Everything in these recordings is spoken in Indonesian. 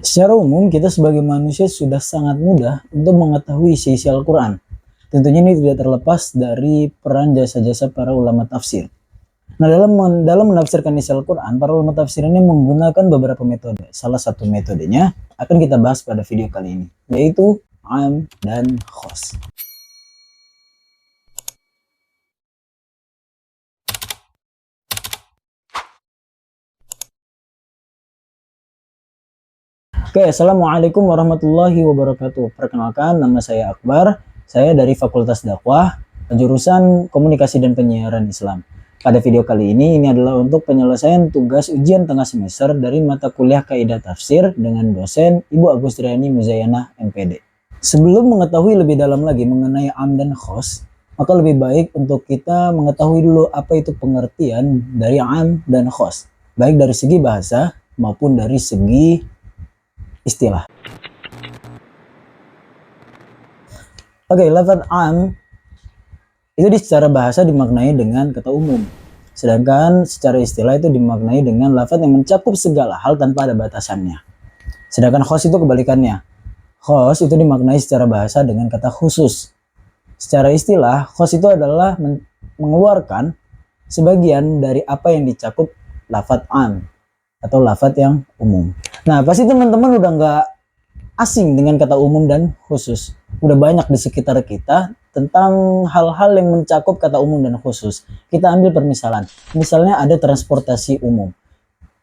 Secara umum, kita sebagai manusia sudah sangat mudah untuk mengetahui isi Al-Quran. Tentunya ini tidak terlepas dari peran jasa-jasa para ulama tafsir. Nah, dalam menafsirkan isi Al-Quran, para ulama tafsir ini menggunakan beberapa metode. Salah satu metodenya akan kita bahas pada video kali ini, yaitu am dan khos. Oke, Assalamualaikum warahmatullahi wabarakatuh. Perkenalkan, nama saya Akbar. Saya dari Fakultas Dakwah, jurusan Komunikasi dan Penyiaran Islam. Pada video kali ini adalah untuk penyelesaian tugas ujian tengah semester dari mata kuliah Kaidah Tafsir dengan dosen Ibu Agustriani Muzayyanah, MPD. Sebelum mengetahui lebih dalam lagi mengenai am dan khos, maka lebih baik untuk kita mengetahui dulu apa itu pengertian dari am dan khos, baik dari segi bahasa maupun dari segi istilah. Oke, lafaz am itu secara bahasa dimaknai dengan kata umum. Sedangkan secara istilah itu dimaknai dengan lafaz yang mencakup segala hal tanpa ada batasannya. Sedangkan khos itu kebalikannya. Khos itu dimaknai secara bahasa dengan kata khusus. Secara istilah, khos itu adalah mengeluarkan sebagian dari apa yang dicakup lafaz am atau lafaz yang umum. Nah, pasti teman-teman udah nggak asing dengan kata umum dan khusus. Udah banyak di sekitar kita tentang hal-hal yang mencakup kata umum dan khusus. Kita ambil permisalan. Misalnya ada transportasi umum.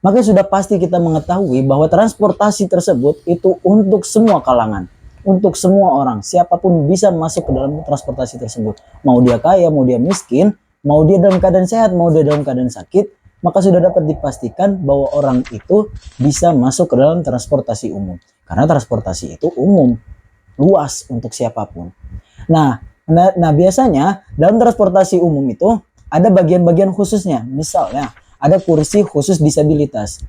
Maka sudah pasti kita mengetahui bahwa transportasi tersebut itu untuk semua kalangan. Untuk semua orang. Siapapun bisa masuk ke dalam transportasi tersebut. Mau dia kaya, mau dia miskin, mau dia dalam keadaan sehat, mau dia dalam keadaan sakit, maka sudah dapat dipastikan bahwa orang itu bisa masuk ke dalam transportasi umum. Karena transportasi itu umum, luas untuk siapapun. Nah, biasanya dalam transportasi umum itu ada bagian-bagian khususnya. Misalnya, ada kursi khusus disabilitas.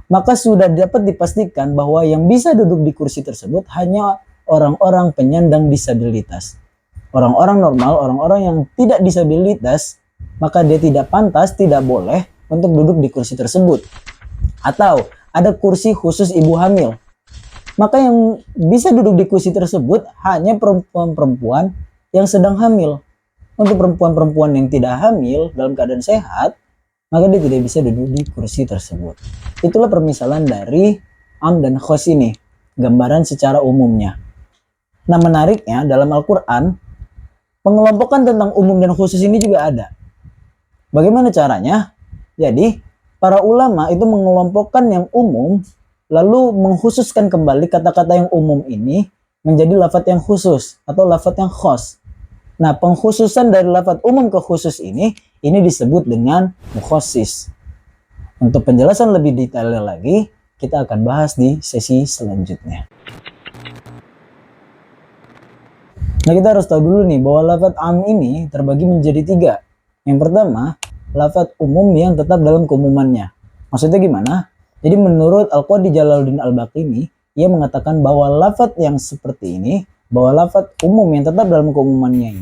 Maka sudah dapat dipastikan bahwa yang bisa duduk di kursi tersebut hanya orang-orang penyandang disabilitas. Orang-orang normal, orang-orang yang tidak disabilitas, maka dia tidak pantas, tidak boleh untuk duduk di kursi tersebut. Atau ada kursi khusus ibu hamil. Maka yang bisa duduk di kursi tersebut hanya perempuan-perempuan yang sedang hamil. Untuk perempuan-perempuan yang tidak hamil dalam keadaan sehat, maka dia tidak bisa duduk di kursi tersebut. Itulah permisalan dari am dan khos ini, gambaran secara umumnya. Nah, menariknya dalam Al-Quran, pengelompokan tentang umum dan khusus ini juga ada. Bagaimana caranya? Jadi, para ulama itu mengelompokkan yang umum, lalu mengkhususkan kembali kata-kata yang umum ini menjadi lafaz yang khusus atau lafaz yang khos. Nah, pengkhususan dari lafaz umum ke khusus ini disebut dengan mukhassis. Untuk penjelasan lebih detail lagi, kita akan bahas di sesi selanjutnya. Nah, kita harus tahu dulu nih bahwa lafaz am ini terbagi menjadi 3. Yang pertama, lafaz umum yang tetap dalam keumumannya. Maksudnya gimana? Jadi menurut Al-Qadi Jalaluddin Al-Baqini, ia mengatakan bahwa lafaz yang seperti ini, bahwa lafaz umum yang tetap dalam keumumannya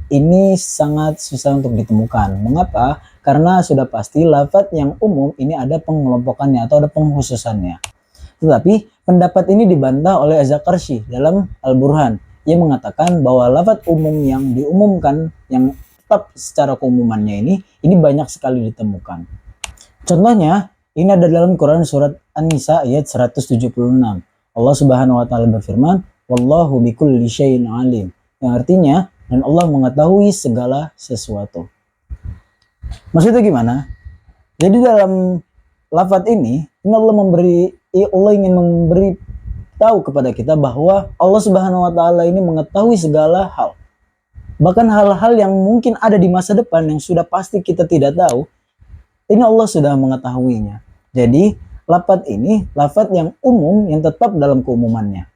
ini sangat susah untuk ditemukan. Mengapa? Karena sudah pasti lafaz yang umum ini ada pengelompokannya atau ada pengkhususannya. Tetapi pendapat ini dibantah oleh Az-Zakarsy dalam Al-Burhan. Ia mengatakan bahwa lafaz umum yang diumumkan, yang tetap secara keumumannya ini banyak sekali ditemukan. Contohnya, ini ada dalam Quran surat An-Nisa ayat 176. Allah Subhanahu wa taala berfirman, "Wallahu bikulli syai'in alim." Yang artinya, dan Allah mengetahui segala sesuatu. Maksudnya gimana? Jadi dalam lafaz ini Allah ingin memberi tahu kepada kita bahwa Allah Subhanahu wa taala ini mengetahui segala hal. Bahkan hal-hal yang mungkin ada di masa depan yang sudah pasti kita tidak tahu, ini Allah sudah mengetahuinya. Jadi, lafaz ini lafaz yang umum yang tetap dalam keumumannya.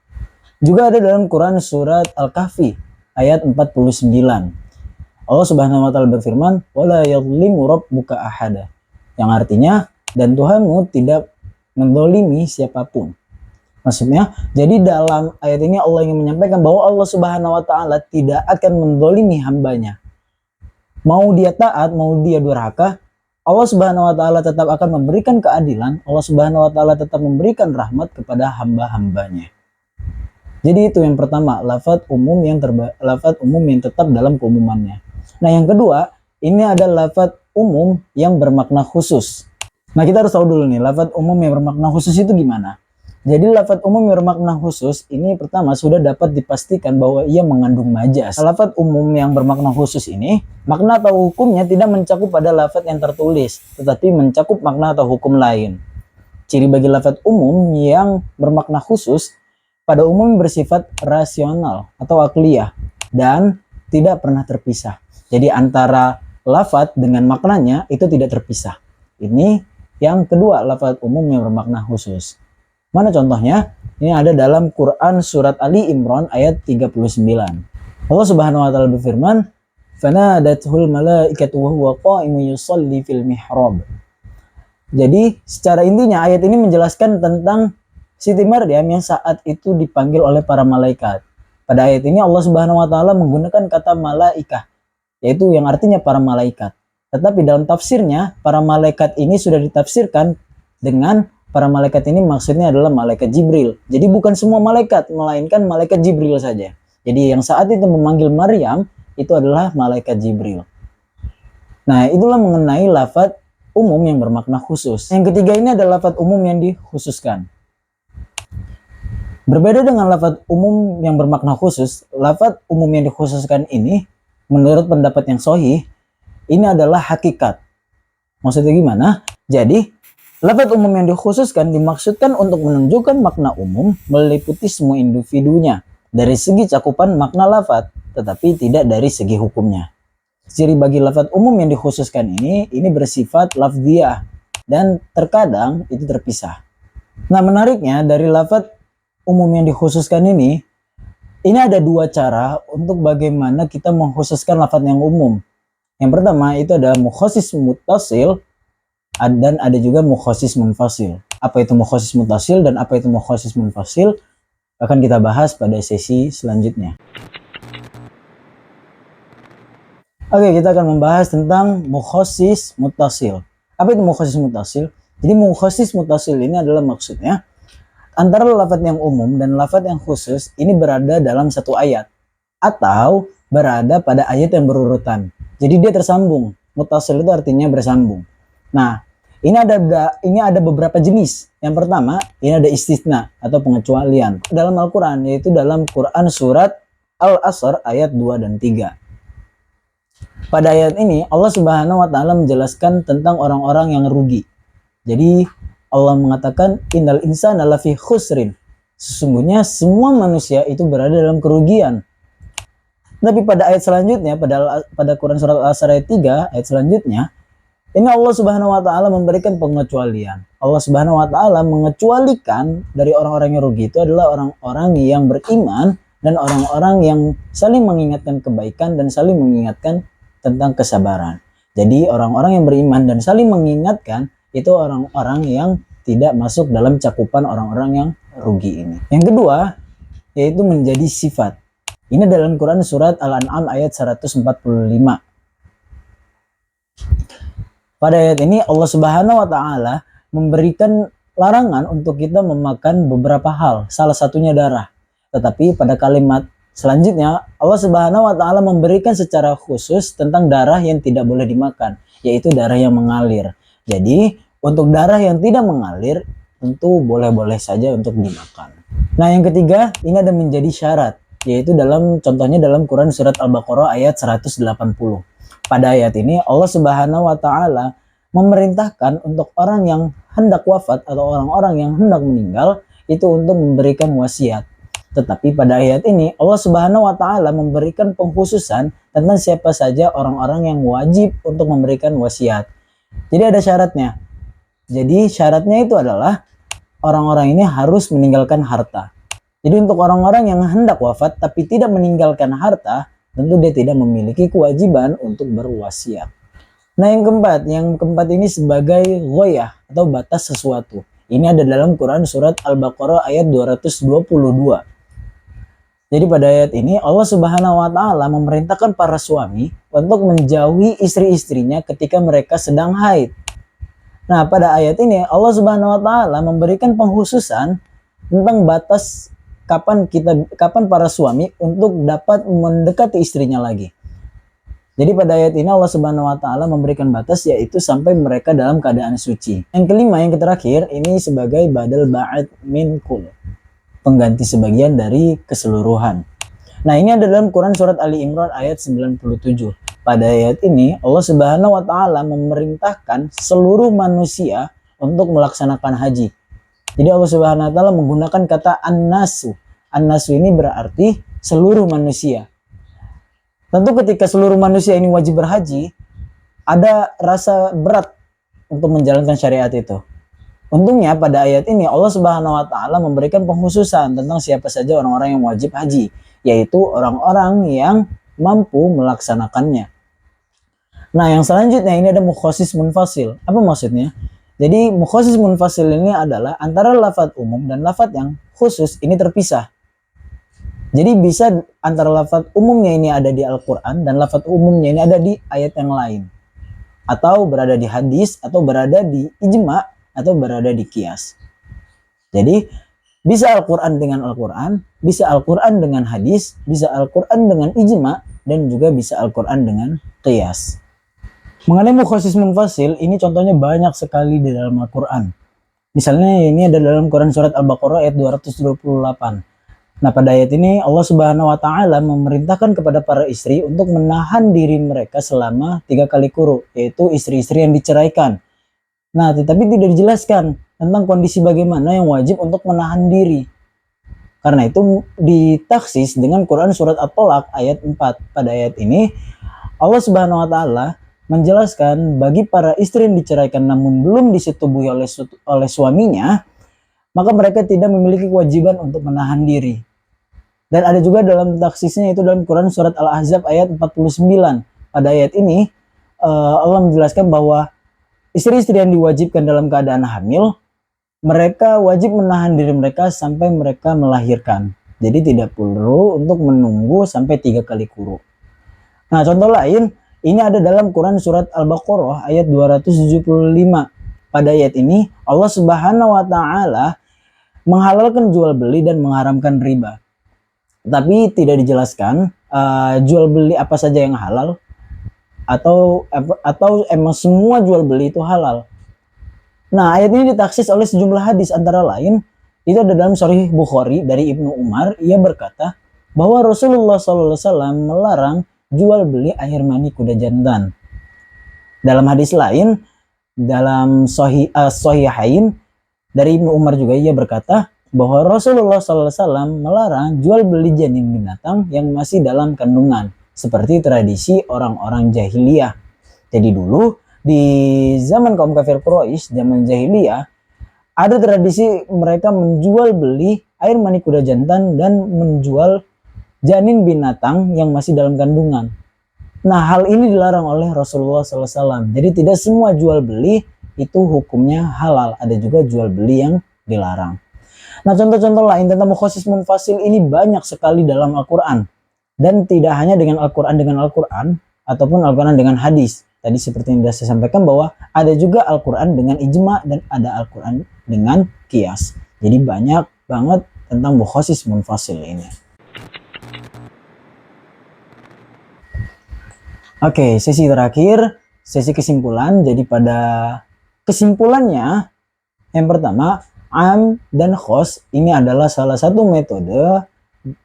Juga ada dalam Quran surat Al-Kahfi ayat 49. Allah Subhanahu wa taala berfirman, "Wala yadhlimu rabbuka ahada." Yang artinya, dan Tuhanmu tidak menzalimi siapapun. Maksudnya, jadi dalam ayat ini Allah ingin menyampaikan bahwa Allah Subhanahu wa taala tidak akan menzalimi hambanya. Mau dia taat, mau dia durhaka, Allah Subhanahu wa taala tetap akan memberikan keadilan, Allah Subhanahu wa taala tetap memberikan rahmat kepada hamba-hambanya. Jadi itu yang pertama, lafaz umum yang tetap dalam keumumannya. Nah, yang kedua, ini ada lafaz umum yang bermakna khusus. Nah, kita harus tahu dulu nih, lafaz umum yang bermakna khusus itu gimana? Jadi lafaz umum yang bermakna khusus ini pertama sudah dapat dipastikan bahwa ia mengandung majas. Lafaz umum yang bermakna khusus ini, makna atau hukumnya tidak mencakup pada lafaz yang tertulis, tetapi mencakup makna atau hukum lain. Ciri bagi lafaz umum yang bermakna khusus, pada umum bersifat rasional atau akliyah dan tidak pernah terpisah. Jadi antara lafaz dengan maknanya itu tidak terpisah. Ini yang kedua, lafaz umum yang bermakna khusus. Mana contohnya? Ini ada dalam Quran surat Ali Imran ayat 39. Allah Subhanahu wa taala berfirman, "Fanadathul malaikatu wa huwa qa'imun yusalli fil mihrab." Jadi, secara intinya ayat ini menjelaskan tentang Siti Maryam yang saat itu dipanggil oleh para malaikat. Pada ayat ini Allah Subhanahu wa taala menggunakan kata malaikah, yaitu yang artinya para malaikat. Tetapi dalam tafsirnya, para malaikat ini sudah ditafsirkan dengan para malaikat ini maksudnya adalah malaikat Jibril. Jadi bukan semua malaikat, melainkan malaikat Jibril saja. Jadi yang saat itu memanggil Maryam itu adalah malaikat Jibril. Nah, itulah mengenai lafaz umum yang bermakna khusus. Yang ketiga ini adalah lafaz umum yang dikhususkan. Berbeda dengan lafaz umum yang bermakna khusus, lafaz umum yang dikhususkan ini menurut pendapat yang sahih ini adalah hakikat. Maksudnya gimana? Jadi lafaz umum yang dikhususkan dimaksudkan untuk menunjukkan makna umum meliputi semua individunya dari segi cakupan makna lafaz, tetapi tidak dari segi hukumnya. Ciri bagi lafaz umum yang dikhususkan ini bersifat lafziyah dan terkadang itu terpisah. Nah, menariknya dari lafaz umum yang dikhususkan ini ada dua cara untuk bagaimana kita mengkhususkan lafaz yang umum. Yang pertama itu ada mukhasis muttasil, dan ada juga mukhasis munfasil. Apa itu mukhasis muttasil dan apa itu mukhasis munfasil akan kita bahas pada sesi selanjutnya. Oke, kita akan membahas tentang mukhasis muttasil. Apa itu mukhasis muttasil? Jadi mukhasis muttasil ini adalah maksudnya antara lafaz yang umum dan lafaz yang khusus ini berada dalam satu ayat atau berada pada ayat yang berurutan. Jadi dia tersambung. Muttasil itu artinya bersambung. Nah, ini ada beberapa jenis. Yang pertama, ini ada istisna atau pengecualian dalam Al-Quran, yaitu dalam Quran surat Al-Asr ayat 2 dan 3. Pada ayat ini Allah Subhanahu wa taala menjelaskan tentang orang-orang yang rugi. Jadi Allah mengatakan innal insana lafi khusrin. Sesungguhnya semua manusia itu berada dalam kerugian. Tapi pada ayat selanjutnya, pada Quran surat Al-Asr ayat 3, ayat selanjutnya, ini Allah Subhanahu wa taala memberikan pengecualian. Allah Subhanahu wa taala mengecualikan dari orang-orang yang rugi itu adalah orang-orang yang beriman dan orang-orang yang saling mengingatkan kebaikan dan saling mengingatkan tentang kesabaran. Jadi orang-orang yang beriman dan saling mengingatkan itu orang-orang yang tidak masuk dalam cakupan orang-orang yang rugi ini. Yang kedua, yaitu menjadi sifat. Ini dalam Quran surat Al-An'am ayat 145. Pada ayat ini Allah Subhanahu wa taala memberikan larangan untuk kita memakan beberapa hal, salah satunya darah. Tetapi pada kalimat selanjutnya Allah Subhanahu wa taala memberikan secara khusus tentang darah yang tidak boleh dimakan, yaitu darah yang mengalir. Jadi, untuk darah yang tidak mengalir tentu boleh-boleh saja untuk dimakan. Nah, yang ketiga, ini ada menjadi syarat, yaitu contohnya dalam Quran surat Al-Baqarah ayat 180. Pada ayat ini Allah Subhanahu wa taala memerintahkan untuk orang yang hendak wafat atau orang-orang yang hendak meninggal itu untuk memberikan wasiat. Tetapi pada ayat ini Allah Subhanahu wa taala memberikan pengkhususan tentang siapa saja orang-orang yang wajib untuk memberikan wasiat. Jadi ada syaratnya. Jadi syaratnya itu adalah orang-orang ini harus meninggalkan harta. Jadi untuk orang-orang yang hendak wafat tapi tidak meninggalkan harta, tentu dia tidak memiliki kewajiban untuk berwasiat. Nah, yang keempat ini sebagai ghoyah atau batas sesuatu. Ini ada dalam Quran surat Al-Baqarah ayat 222. Jadi pada ayat ini Allah Subhanahu wa taala memerintahkan para suami untuk menjauhi istri-istrinya ketika mereka sedang haid. Nah, pada ayat ini Allah Subhanahu wa taala memberikan pengkhususan tentang batas kapan para suami untuk dapat mendekati istrinya lagi. Jadi pada ayat ini Allah Subhanahu wa taala memberikan batas, yaitu sampai mereka dalam keadaan suci. Yang kelima, yang terakhir, ini sebagai badal ba'd min kul, pengganti sebagian dari keseluruhan. Nah, ini ada dalam Quran surat Ali Imran ayat 97. Pada ayat ini Allah Subhanahu wa taala memerintahkan seluruh manusia untuk melaksanakan haji. Jadi Allah Subhanahu wa taala menggunakan kata an-nasu. An-nasu ini berarti seluruh manusia. Tentu ketika seluruh manusia ini wajib berhaji, ada rasa berat untuk menjalankan syariat itu. Untungnya pada ayat ini Allah Subhanahu wa taala memberikan pengkhususan tentang siapa saja orang-orang yang wajib haji, yaitu orang-orang yang mampu melaksanakannya. Nah, yang selanjutnya ini ada mukhasis munfasil. Apa maksudnya? Jadi mukhasis munfasil ini adalah antara lafadz umum dan lafadz yang khusus ini terpisah. Jadi bisa antara lafadz umumnya ini ada di Al-Quran dan lafadz umumnya ini ada di ayat yang lain, atau berada di hadis, atau berada di ijma, atau berada di qiyas. Jadi bisa Al-Quran dengan Al-Quran, bisa Al-Quran dengan hadis, bisa Al-Quran dengan ijma, dan juga bisa Al-Quran dengan qiyas. Mengenai mukhasis munfasil, ini contohnya banyak sekali di dalam Al-Quran. Misalnya ini ada dalam Quran surat Al-Baqarah ayat 228. Nah, pada ayat ini Allah Subhanahu wa taala memerintahkan kepada para istri untuk menahan diri mereka selama 3 kali quru, yaitu istri-istri yang diceraikan. Nah, tetapi tidak dijelaskan tentang kondisi bagaimana yang wajib untuk menahan diri. Karena itu ditaksis dengan Quran surat At-Tolaq ayat 4. Pada ayat ini Allah Subhanahu wa taala menjelaskan bagi para istri yang diceraikan namun belum disetubuhi oleh suaminya, maka mereka tidak memiliki kewajiban untuk menahan diri. Dan ada juga dalam taksisnya itu dalam Quran surat Al-Ahzab ayat 49. Pada ayat ini Allah menjelaskan bahwa istri-istri yang diwajibkan dalam keadaan hamil, mereka wajib menahan diri mereka sampai mereka melahirkan. Jadi tidak perlu untuk menunggu sampai 3 kali quru. Nah, contoh lain ini ada dalam Quran surat Al-Baqarah ayat 275. Pada ayat ini Allah Subhanahu wa taala menghalalkan jual beli dan mengharamkan riba. Tapi tidak dijelaskan jual beli apa saja yang halal, atau emang semua jual beli itu halal. Nah, ayat ini ditaksis oleh sejumlah hadis, antara lain itu ada dalam Sahih Bukhari dari Ibnu Umar. Ia berkata bahwa Rasulullah SAW melarang jual beli air mani kuda jantan. Dalam hadis lain dalam Sahihain dari Ibnu Umar juga ia berkata bahwa Rasulullah SAW melarang jual beli janin binatang yang masih dalam kandungan, seperti tradisi orang-orang jahiliyah. Jadi dulu di zaman kaum kafir Quraisy, zaman jahiliyah, ada tradisi mereka menjual beli air mani kuda jantan dan menjual janin binatang yang masih dalam kandungan. Nah, hal ini dilarang oleh Rasulullah SAW. Jadi tidak semua jual beli itu hukumnya halal, ada juga jual beli yang dilarang. Nah, contoh-contoh lain tentang mukhasis munfasil ini banyak sekali dalam Al-Quran. Dan tidak hanya dengan Al-Quran ataupun Al-Quran dengan hadis. Tadi seperti yang sudah saya sampaikan bahwa ada juga Al-Quran dengan ijma dan ada Al-Quran dengan qiyas. Jadi banyak banget tentang mukhasis munfasil ini. Oke, sesi terakhir, sesi kesimpulan. Jadi pada kesimpulannya, yang pertama, am dan khos ini adalah salah satu metode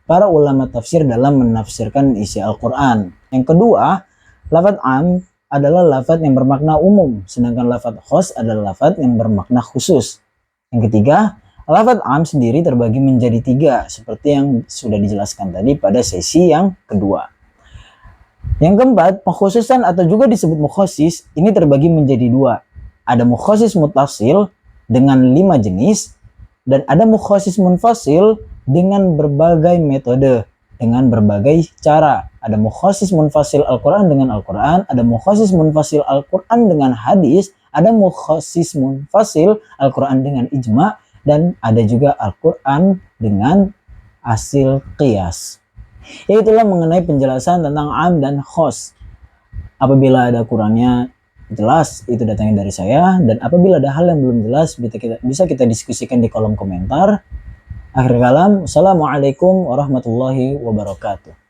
para ulama tafsir dalam menafsirkan isi Al-Quran. Yang kedua, lafadz am adalah lafadz yang bermakna umum, sedangkan lafadz khos adalah lafadz yang bermakna khusus. Yang ketiga, lafadz am sendiri terbagi menjadi 3, seperti yang sudah dijelaskan tadi pada sesi yang kedua. Yang keempat, pengkhususan atau juga disebut mukhasis ini terbagi menjadi 2. Ada mukhasis mutasil dengan 5 jenis, dan ada mukhasis munfasil dengan berbagai metode, dengan berbagai cara. Ada mukhasis munfasil Al-Quran dengan Al-Quran, ada mukhasis munfasil Al-Quran dengan hadis, ada mukhasis munfasil Al-Quran dengan ijma, dan ada juga Al-Quran dengan hasil qiyas. Itulah mengenai penjelasan tentang am dan khos. Apabila ada kurangnya, jelas itu datangnya dari saya, dan apabila ada hal yang belum jelas bisa kita diskusikan di kolom komentar. Akhir kalam, assalamualaikum warahmatullahi wabarakatuh.